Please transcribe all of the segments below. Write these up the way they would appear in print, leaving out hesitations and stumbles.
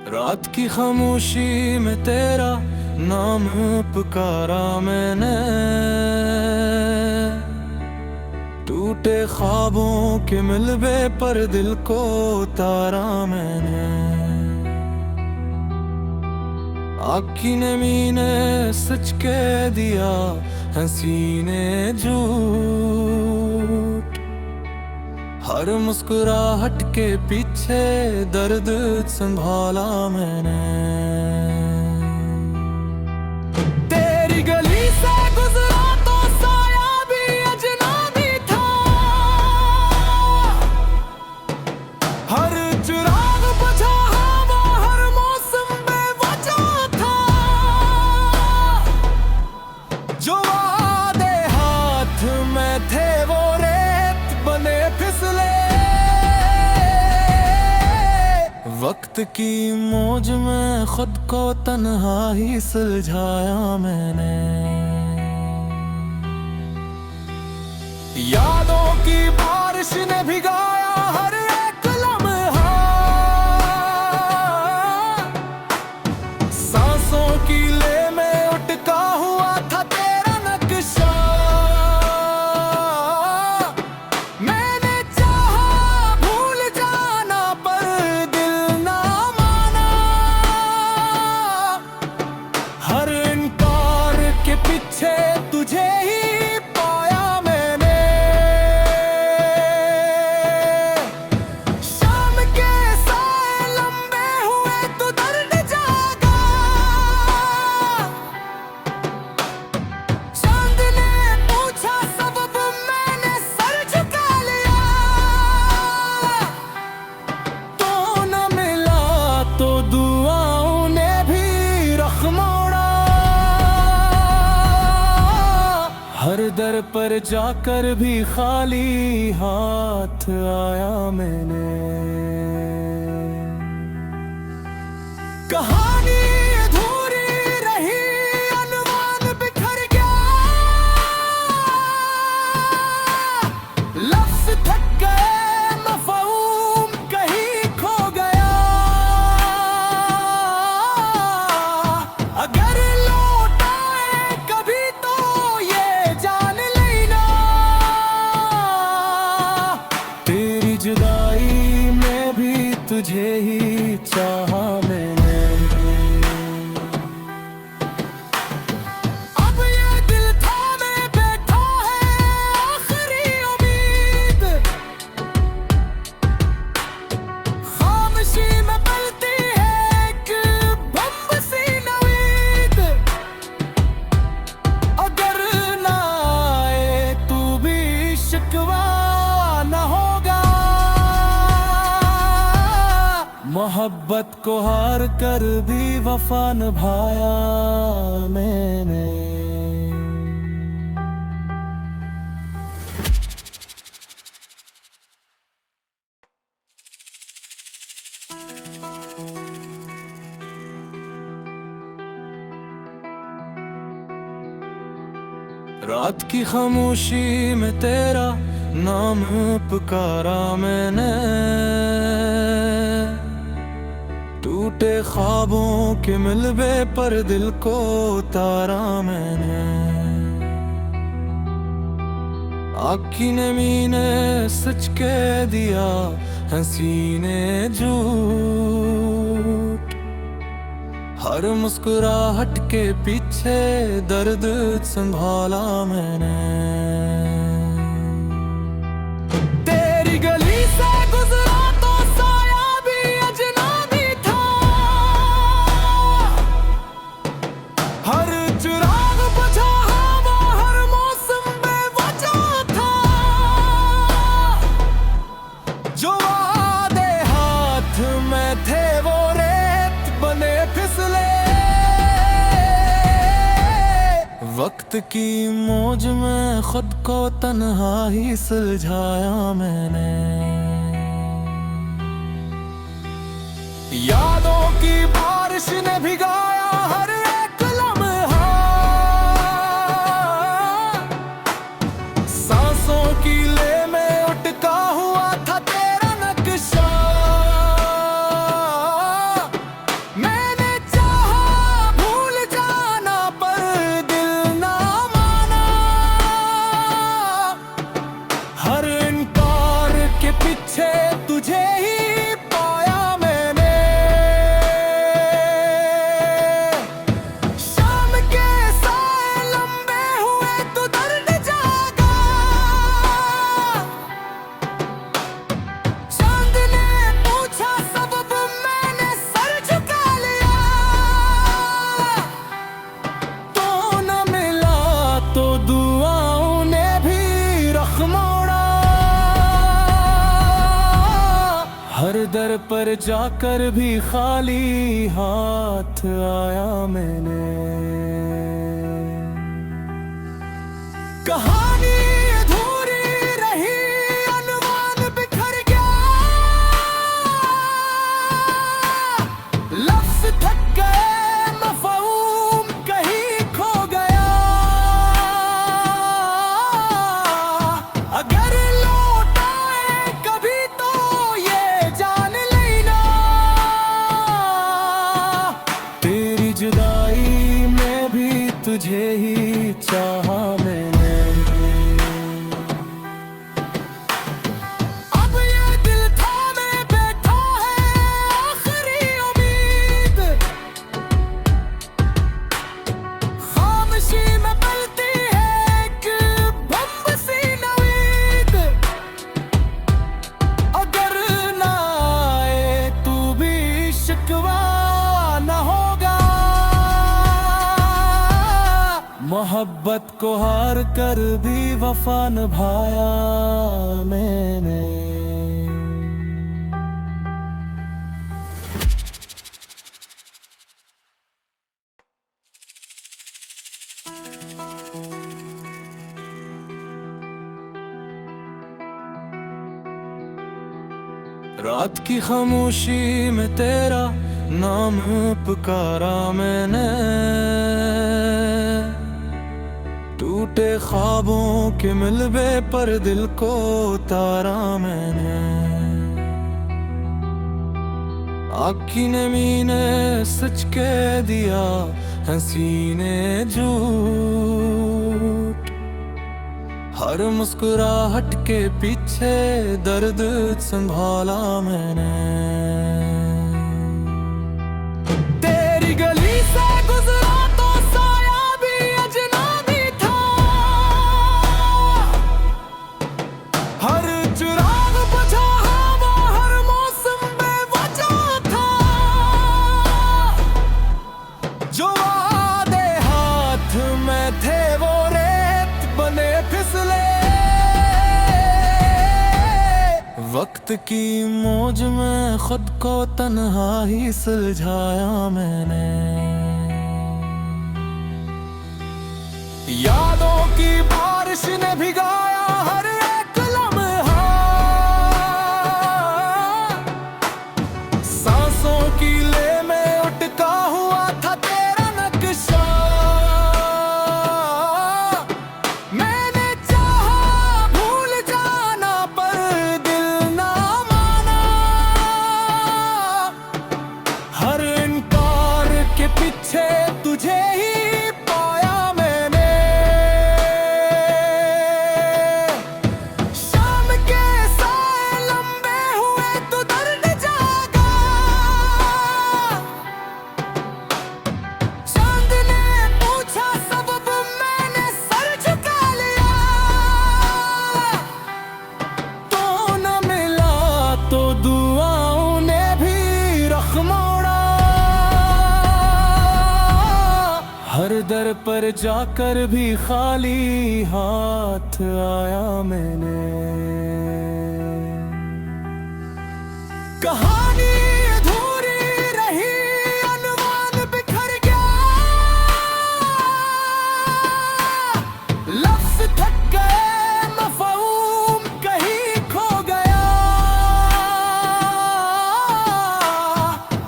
रात की खामोशी में तेरा नाम पुकारा मैंने, टूटे ख्वाबों के मिलबे पर दिल को उतारा मैंने। आँखी ने मीने सच कह दिया, हंसी ने झूठ। हर मुस्कुराहट के पीछे दर्द संभाला मैंने। तेरी गली से गुजरा तो साया भी अजनबी था, हर चिराग बुझा हवा, हर मौसम बेवजह था। जो वादे हाथ में थे वो रेत बने फिसले। वक्त की मौज में खुद को तन्हा ही सुलझाया मैंने। यादों की बारिश ने भिगाया हर एक लम्हा, सांसों की ले में उटका हुआ था तेरा नक्शा। मैंने चाहा भूल जाना पर दिल ना माना, हर इनकार के पीछे तुझे ही पाया मैंने। शाम के साए लंबे हुए तो दर्द जागा, चांद ने पूछा सबब मैंने सर झुका लिया। तो न मिला तो दुआओं ने भी रख मोड़ा, हर दर पर जाकर भी खाली हाथ आया मैंने। कहानी अधूरी रही, अनवान बिखर गया, लफ्ज़ थक गए, मफ़हूम कहीं खो गया। अगर लौट आए कभी तो ये जान लेना, तेरी जुदाई में भी तुझे ही चाहा मैंने। अब ये दिल थामे बैठा है आखिरी उम्मीद, खामोशी में पलती है एक बम सी नवीद। अगर ना आए तू भी शिकवा न होगा, मोहब्बत को हार कर भी वफा निभाया मैंने। रात की खामोशी में तेरा नाम पुकारा मैंने, टूटे ख्वाबों के मिलबे पर दिल को उतारा मैंने। आँखी ने मीने सच कह दिया, हंसी ने झूठ। हर मुस्कुराहट के पीछे दर्द संभाला मैंने। तेरी गली से गुजरा तो साया भी अजनबी था, हर चिराग बुझा हवा, हर मौसम बेवजह था। जो वादे हाथ में थे वो रेत बने फिसले। वक्त की मौज में खुद को तन्हा ही सुलझाया मैंने। यादों की बारिश ने भिगाया हर एक लम्हा, सांसों की ले में उटका हुआ था तेरा नक्शा। दर पर जाकर भी खाली हाथ आया मैंने। कहानी अधूरी रही, अनुमान बिखर गया, लफ्ज़ थक गए, मफ़हूम कहीं खो गया। अगर लौट आए कभी तो ये जान लेना, तेरी जुदाई में भी तुझे ही चाहा मैंने। मोहब्बत को हार कर भी वफा निभाया मैंने। रात की खामोशी में तेरा नाम पुकारा मैंने, टूटे ख्वाबों के मिलबे पर दिल को उतारा मैंने। आँख की नमी ने सच कह दिया, हंसी ने झूठ, हर मुस्कुराहट के पीछे दर्द संभाला मैंने। तेरी गली से गुजरा तो साया भी अजनबी था, हर चिराग बुझा हवा, हर मौसम में वजह था। जो वादे हाथ में थे वो रेत बने फिसले, वक्त की मौज में खुद को तन्हा ही सुलझाया मैंने। यादों की बारिश ने भिगाया हर एक लम्हा, सांसों की ले में उटका हुआ था तेरा नक्शा। मैंने चाहा भूल जाना पर दिल ना माना, हर इनकार के पीछे तुझे ही पाया मैंने। शाम के साए लंबे हुए तो दर्द जागा, चांद ने पूछा सबब, मैंने सर झुका लिया। तो न मिला तो दुआओं ने भी रख मोड़ा, हर दर पर जाकर भी खाली हाथ आया मैंने। कहानी अधूरी रही, अनुमान बिखर गया, लफ्ज़ थक गए, मफ़हूम कहीं खो गया।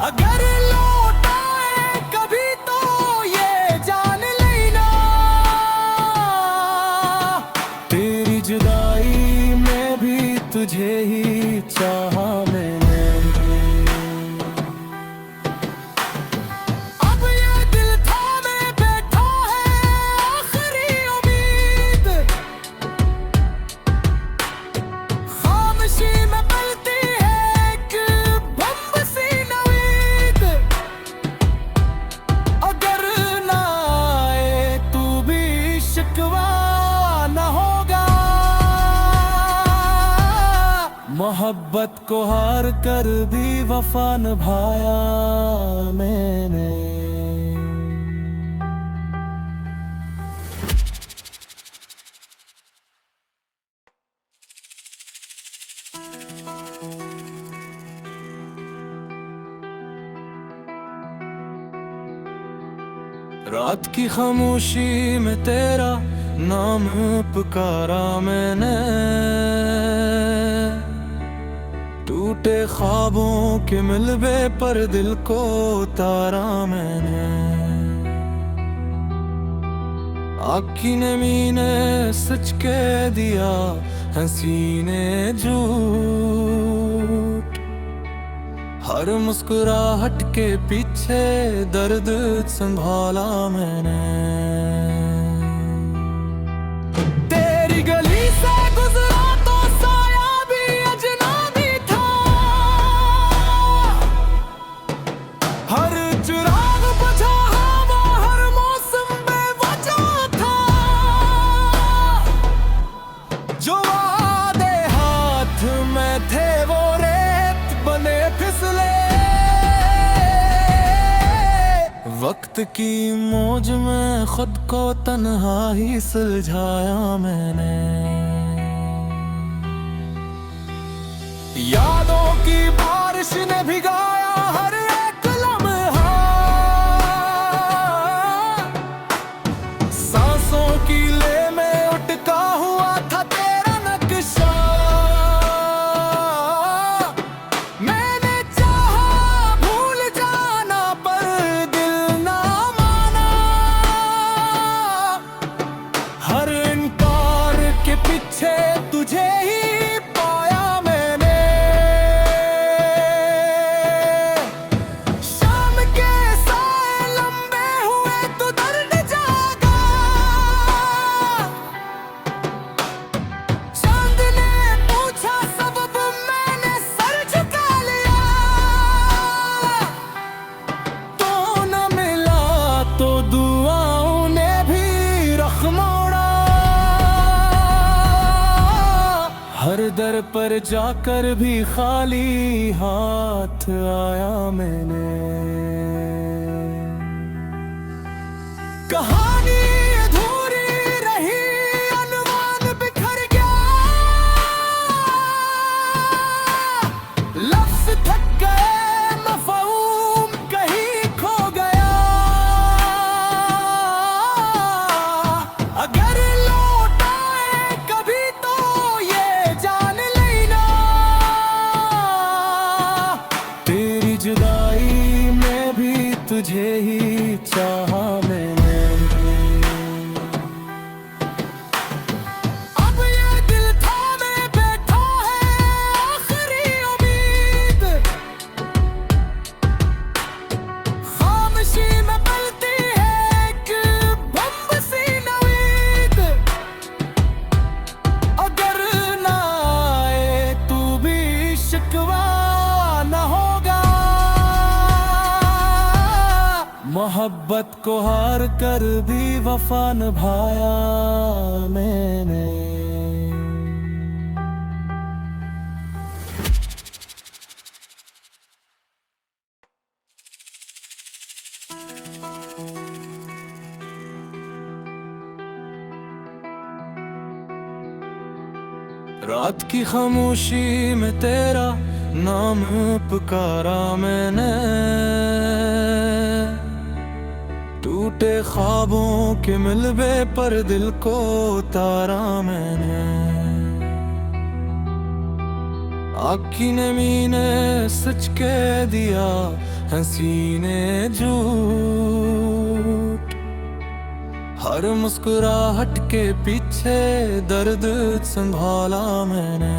अगर लौट आए कभी तो ये जान लेना, तेरी जुदाई में भी तुझे ही चाहा मैंने। अब ये दिल थामे बैठा है, आखिरी उम्मीद, खामोशी में पलती है एक बम सी नवीद। अगर ना आए तू भी शिकवा न होगा, मोहब्बत को हार कर भी वफा निभाया मैंने। रात की खामोशी में तेरा नाम पुकारा मैंने, टूटे ख्वाबों के मिलबे पर दिल को उतारा मैंने। आँखी ने मीने सच कह दिया, हंसी ने झूठ, हर मुस्कुराहट के पीछे दर्द संभाला मैंने। तेरी गली से गुजरा तो साया भी अजनबी था, हर चिराग बुझा हवा, हर मौसम बेवजह था। जो वादे हाथ में थे वो रेत बने फिसले, वक्त की मौज में खुद को तन्हा ही सुलझाया मैंने। यादों की बारिश ने भिगाया हर एक लम्हा, सांसों की ले में उटका हुआ था तेरा नक्शा। मैंने चाहा भूल जाना पर दिल ना माना, हर इनकार के पीछे तुझे ही पाया मैंने। शाम के साए लंबे हुए तो दर्द जागा, चांद ने पूछा सबब मैंने सर झुका लिया। तो न मिला तो दुआओं ने भी रख मोड़ा, हर दर पर जाकर भी खाली हाथ आया मैंने। कहानी अधूरी रही, अनवान बिखर गया, लफ्ज थक गए, मफ़हूम कहीं खो गया। अगर लौट आए कभी तो ये जान लेना, तेरी जुदाई में भी तुझे ही चाहा मैंने। अब ये दिल थामे बैठा है आखिरी उम्मीद, खामोशी में पलती है एक बम सी नवीद। अगर ना आए तू भी शिकवा न होगा, मोहब्बत को हार कर भी वफा निभाया मैंने। रात की खामोशी में तेरा नाम पुकारा मैंने, टूटे ख्वाबों के मिलबे पर दिल को उतारा मैंने। आँखी ने मीने सच कह दिया, हंसी ने झूठ, हर मुस्कुराहट के पीछे दर्द संभाला मैंने।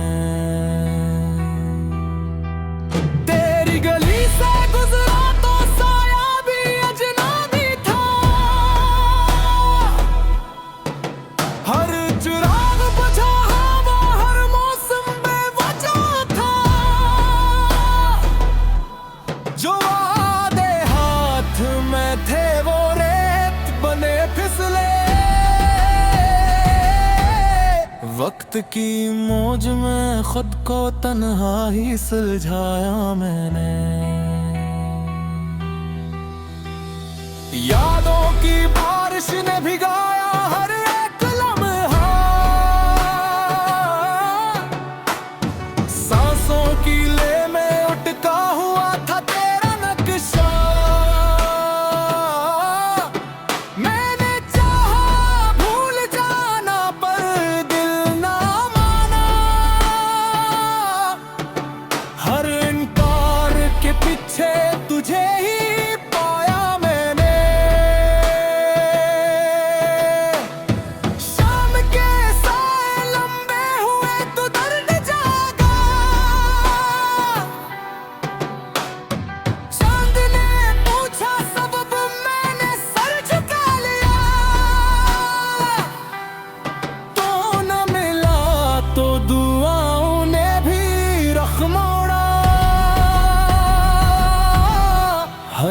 तेरी गली से गुजरा तो साया भी अजनबी था, हर चिराग बुझा हवा, हर मौसम बेवजह था। जो वादे हाथ में थे वो रेत बने फिसले, वक्त की मौज में खुद को तन्हा ही सुलझाया मैंने। यादों की बारिश ने भिगाया हर एक लम्हा, सांसों की ले में उटका हुआ था तेरा नक्शा।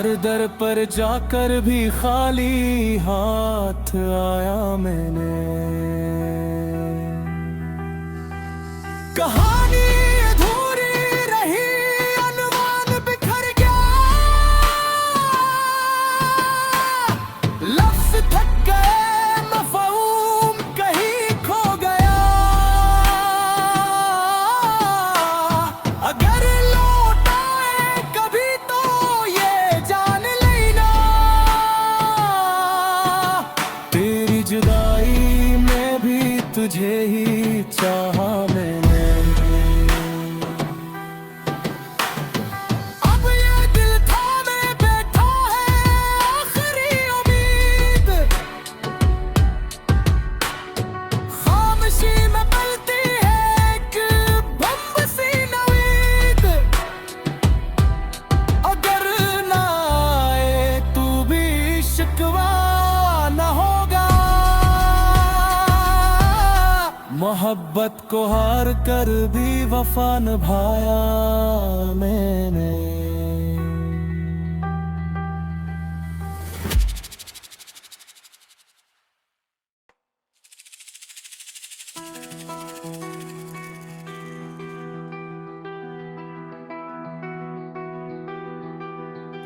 हर दर पर जाकर भी खाली हाथ आया मैंने। कहानी अधूरी रही, अनवान बिखर गया, लफ्ज़ थक गए, मफ़हूम कहीं खो गया। अगर लौट आए कभी तो ये जान लेना, तेरी जुदाई में भी तुझे ही चाहा मैंने। मोहब्बत को हार कर भी वफा निभाया मैंने।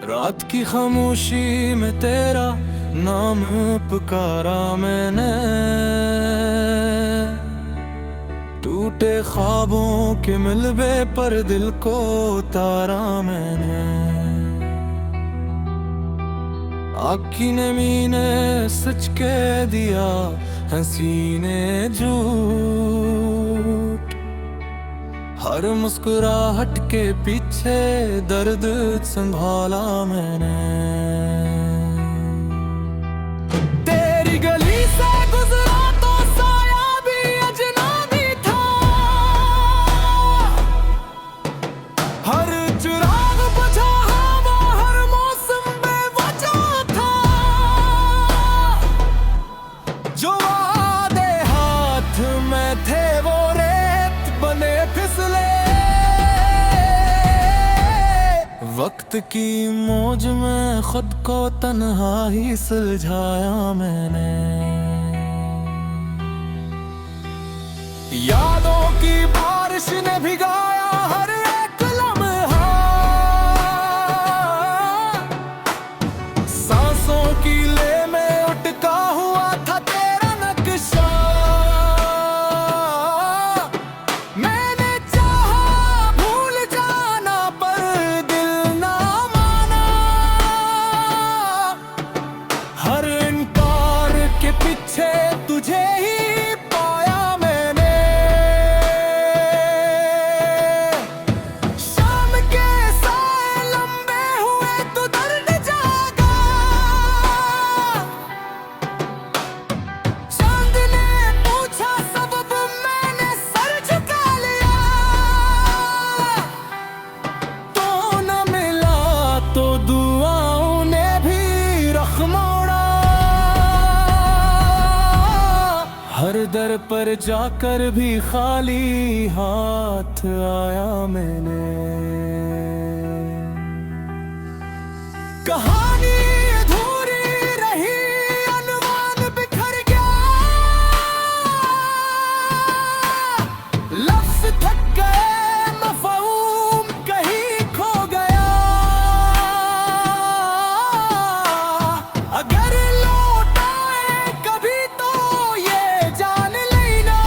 रात की खामोशी में तेरा नाम पुकारा मैंने, टूटे ख्वाबों के मिलबे पर दिल को उतारा मैंने। आँखी ने मीने सच कह दिया, हंसी ने झूठ, हर मुस्कुराहट के पीछे दर्द संभाला मैंने। तेरी गली से गुजरा तो साया भी अजनबी था, हर चिराग बुझा हवा, हर मौसम बेवजह था। जो वादे हाथ में थे वो रेत बने फिसले, वक्त की मौज में खुद को तन्हा ही सुलझाया मैंने। यादों की बारिश ने भिगाया हर एक लम्हा, सांसों की ले में उटका हुआ था तेरा नक्शा। मैंने चाहा भूल जाना पर दिल ना माना, हर इनकार के पीछे तुझे ही पाया मैंने। शाम के साए लंबे हुए तो दर्द जागा, चांद ने पूछा सबब मैंने सर झुका लिया। तो न मिला तो दुआओं ने भी रख मोड़ा, हर दर पर जाकर भी खाली हाथ आया मैंने। कहानी अधूरी रही, अनवान बिखर गया, लफ्ज़ थक गए, मफ़हूम कहीं खो गया। अगर लौट आए कभी तो ये जान लेना,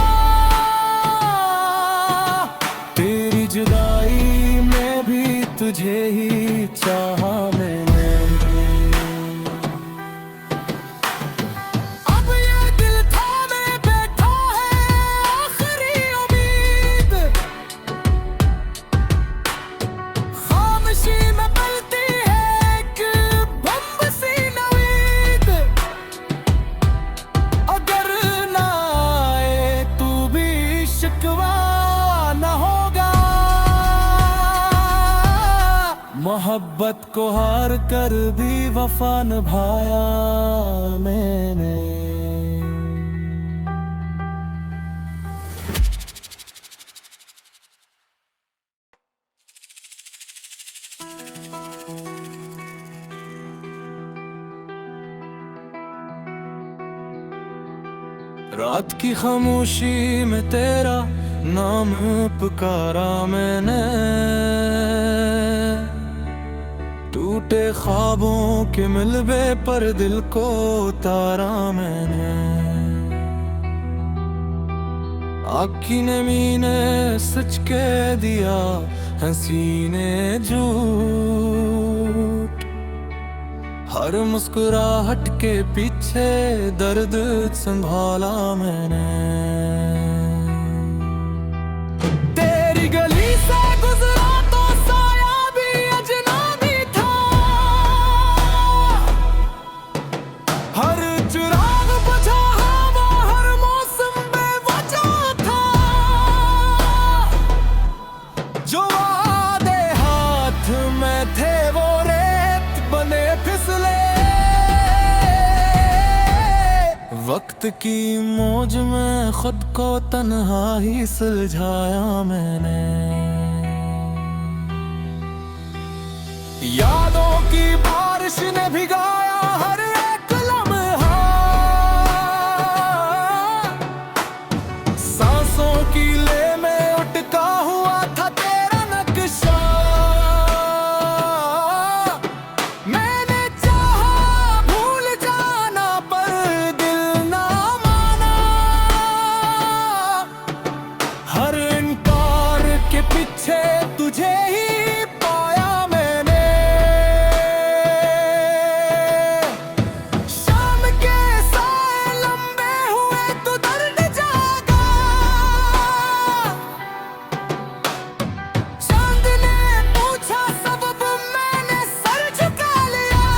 तेरी जुदाई में भी तुझे ही चाहा मैंने। अब ये दिल थामे बैठा है आखिरी उम्मीद, खामोशी में पलती है एक बम सी नवीद। अगर ना आए तू भी शिकवा न होगा, मोहब्बत को हार कर भी वफा निभाया मैंने। रात की खामोशी में तेरा नाम पुकारा मैंने, टूटे ख्वाबों के मिलबे पर दिल को उतारा मैंने। आँखी ने मीने सच कह दिया, हंसी ने झूठ, हर मुस्कुराहट के पीछे दर्द संभाला मैंने। तेरी गली से गुजरा तो साया भी अजनबी था, हर चिराग बुझा हवा, हर मौसम बेवजह था। जो वादे हाथ में थे वो रेत बने फिसले, वक्त की मौज में खुद को तन्हा ही सुलझाया मैंने। यादों की बारिश ने भिगाया हर एक लम्हा, सांसों की ले में उटका हुआ था तेरा नक्शा। मैंने चाहा भूल जाना पर दिल ना माना, हर इनकार के पीछे तुझे ही पाया मैंने। शाम के साए लंबे हुए तो दर्द जागा, चांद ने पूछा सबब मैंने सर झुका लिया।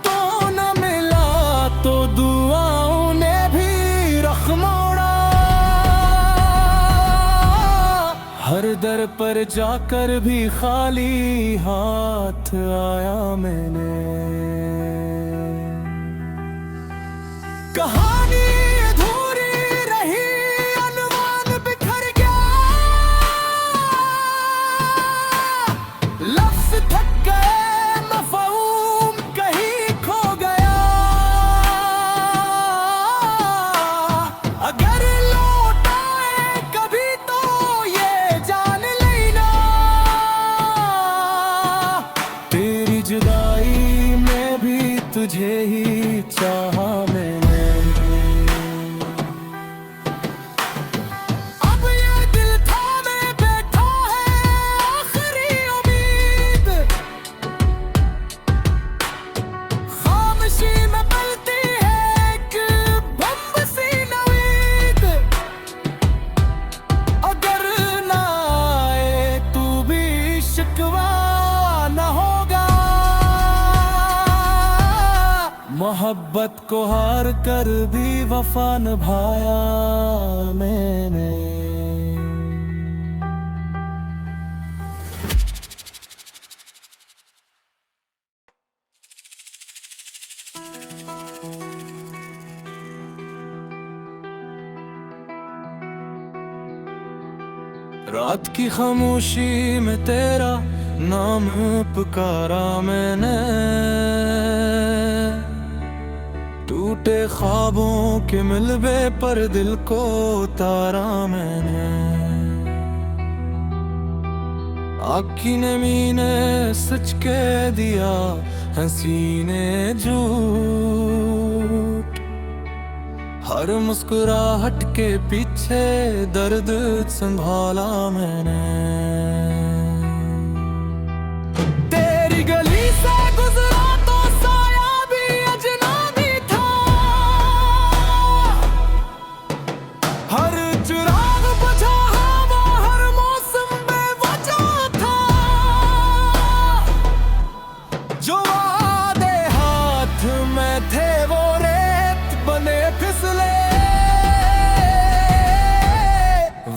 तो न मिला तो दुआओं ने भी रख मोड़ा, हर दर पर जाकर भी खाली हाथ आया मैंने। कहानी अधूरी रही, अनवान बिखर गया, लफ्ज थक गए, मफ़हूम कहीं खो गया। अगर लौट आए कभी तो ये जान लेना, तेरी जुदाई में भी तुझे ही चाहा मैंने। अब ये दिल थामे बैठा है आखिरी उम्मीद, खामोशी में पलती है एक बम सी नवीद। अगर ना आए तू भी शिकवा न होगा, मोहब्बत को हार कर भी वफा निभाया मैंने। रात की खामोशी में तेरा नाम पुकारा मैंने, टूटे ख्वाबों के मिलबे पर दिल को उतारा मैंने। आँखी ने मीने सच कह दिया, हंसी ने झूठ, हर मुस्कुराहट के पीछे दर्द संभाला मैंने। तेरी गली से गुजरा तो साया भी अजनबी था, हर चिराग बुझा हवा, हर मौसम बेवजह था। जो वादे हाथ में थे वो रेत बने फिसले,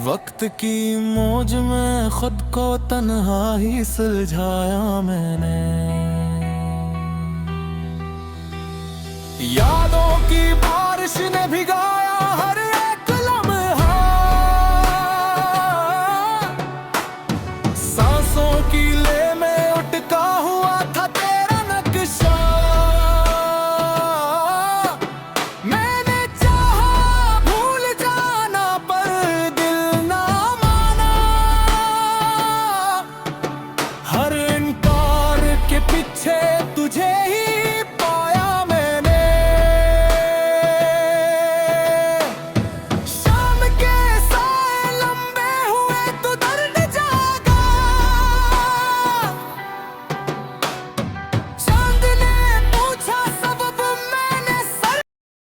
वक्त की मौज में खुद को तन्हा ही सुलझाया मैंने। यादों की